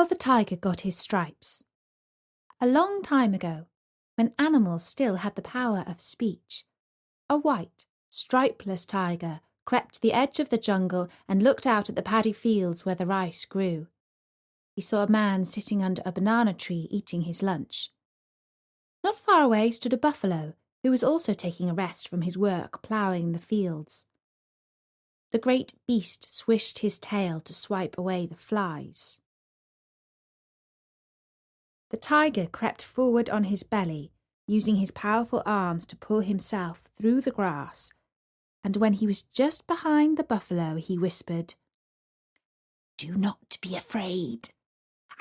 How the Tiger Got His Stripes. A long time ago, when animals still had the power of speech, a white, stripeless tiger crept to the edge of the jungle and looked out at the paddy fields where the rice grew. He saw a man sitting under a banana tree eating his lunch. Not far away stood a buffalo, who was also taking a rest from his work ploughing the fields. The great beast swished his tail to swipe away the flies. The tiger crept forward on his belly, using his powerful arms to pull himself through the grass, and when he was just behind the buffalo, he whispered, "Do not be afraid.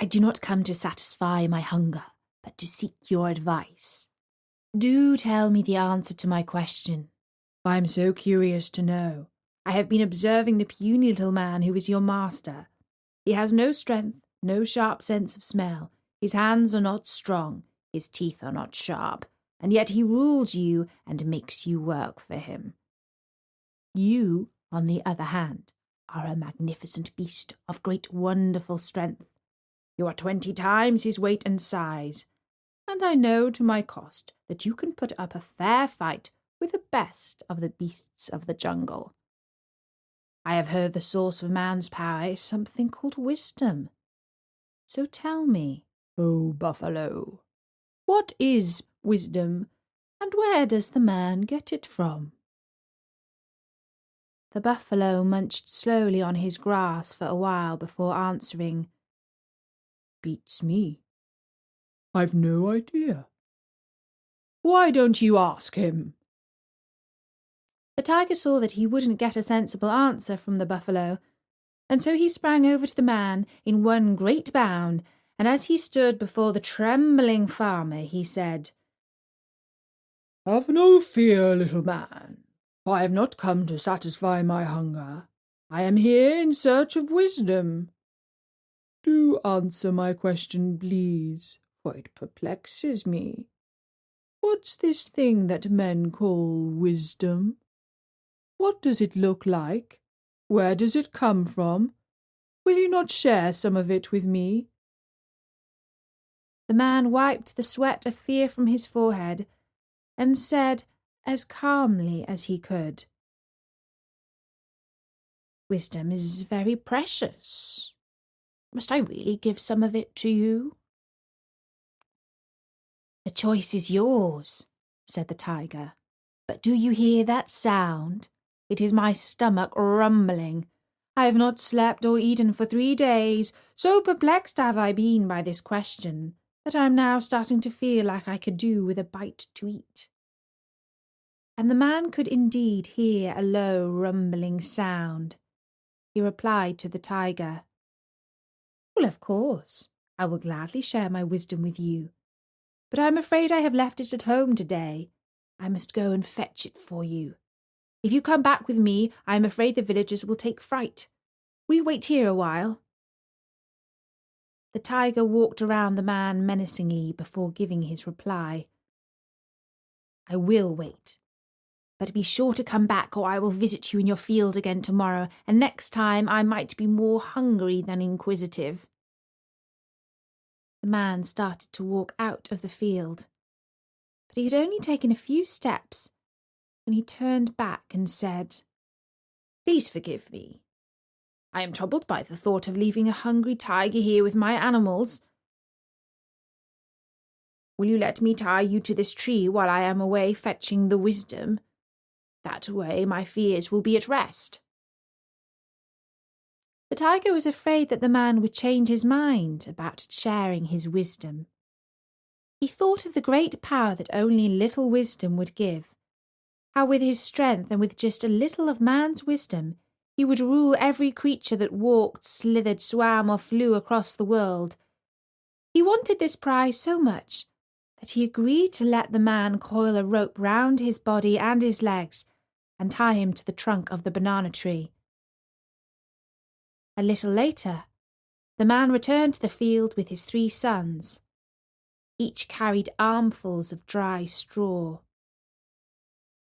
I do not come to satisfy my hunger, but to seek your advice. Do tell me the answer to my question. I am so curious to know. I have been observing the puny little man who is your master. He has no strength, no sharp sense of smell. His hands are not strong, his teeth are not sharp, and yet he rules you and makes you work for him. You, on the other hand, are a magnificent beast of great wonderful strength. You are 20 times his weight and size, and I know to my cost that you can put up a fair fight with the best of the beasts of the jungle. I have heard the source of man's power is something called wisdom. So tell me, O buffalo, what is wisdom, and where does the man get it from?" The buffalo munched slowly on his grass for a while before answering, "Beats me. I've no idea. Why don't you ask him?" The tiger saw that he wouldn't get a sensible answer from the buffalo, and so he sprang over to the man in one great bound, and as he stood before the trembling farmer, he said, "Have no fear, little man. I have not come to satisfy my hunger. I am here in search of wisdom. Do answer my question, please, for it perplexes me. What's this thing that men call wisdom? What does it look like? Where does it come from? Will you not share some of it with me?" The man wiped the sweat of fear from his forehead and said as calmly as he could, "Wisdom is very precious. Must I really give some of it to you?" "The choice is yours," said the tiger. "But do you hear that sound? It is my stomach rumbling. I have not slept or eaten for 3 days. So perplexed have I been by this question that I am now starting to feel like I could do with a bite to eat." And the man could indeed hear a low rumbling sound. He replied to the tiger, "Well, of course, I will gladly share my wisdom with you. But I am afraid I have left it at home today. I must go and fetch it for you. If you come back with me, I am afraid the villagers will take fright. Will you wait here a while?" The tiger walked around the man menacingly before giving his reply. "I will wait. But be sure to come back, or I will visit you in your field again tomorrow, and next time I might be more hungry than inquisitive." The man started to walk out of the field, but he had only taken a few steps when he turned back and said, "Please forgive me. I am troubled by the thought of leaving a hungry tiger here with my animals. Will you let me tie you to this tree while I am away fetching the wisdom? That way my fears will be at rest." The tiger was afraid that the man would change his mind about sharing his wisdom. He thought of the great power that only little wisdom would give, how with his strength and with just a little of man's wisdom, he would rule every creature that walked, slithered, swam, or flew across the world. He wanted this prize so much that he agreed to let the man coil a rope round his body and his legs and tie him to the trunk of the banana tree. A little later, the man returned to the field with his 3 sons. Each carried armfuls of dry straw.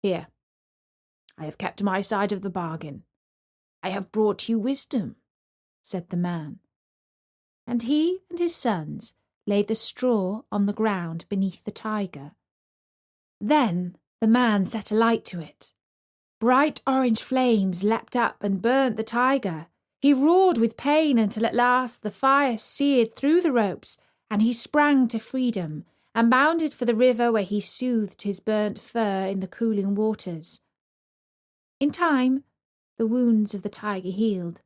"Here, I have kept my side of the bargain. I have brought you wisdom," said the man. and he and his sons laid the straw on the ground beneath the tiger. Then the man set a light to it. Bright orange flames leapt up and burnt the tiger. He roared with pain until at last the fire seared through the ropes, and he sprang to freedom and bounded for the river, where he soothed his burnt fur in the cooling waters. In time, the wounds of the tiger healed,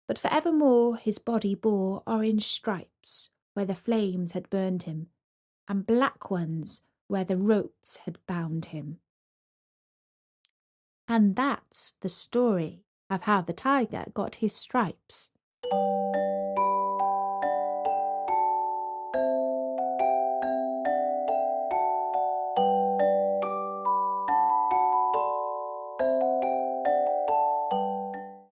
but for evermore his body bore orange stripes where the flames had burned him, and black ones where the ropes had bound him. And that's the story of how the tiger got his stripes.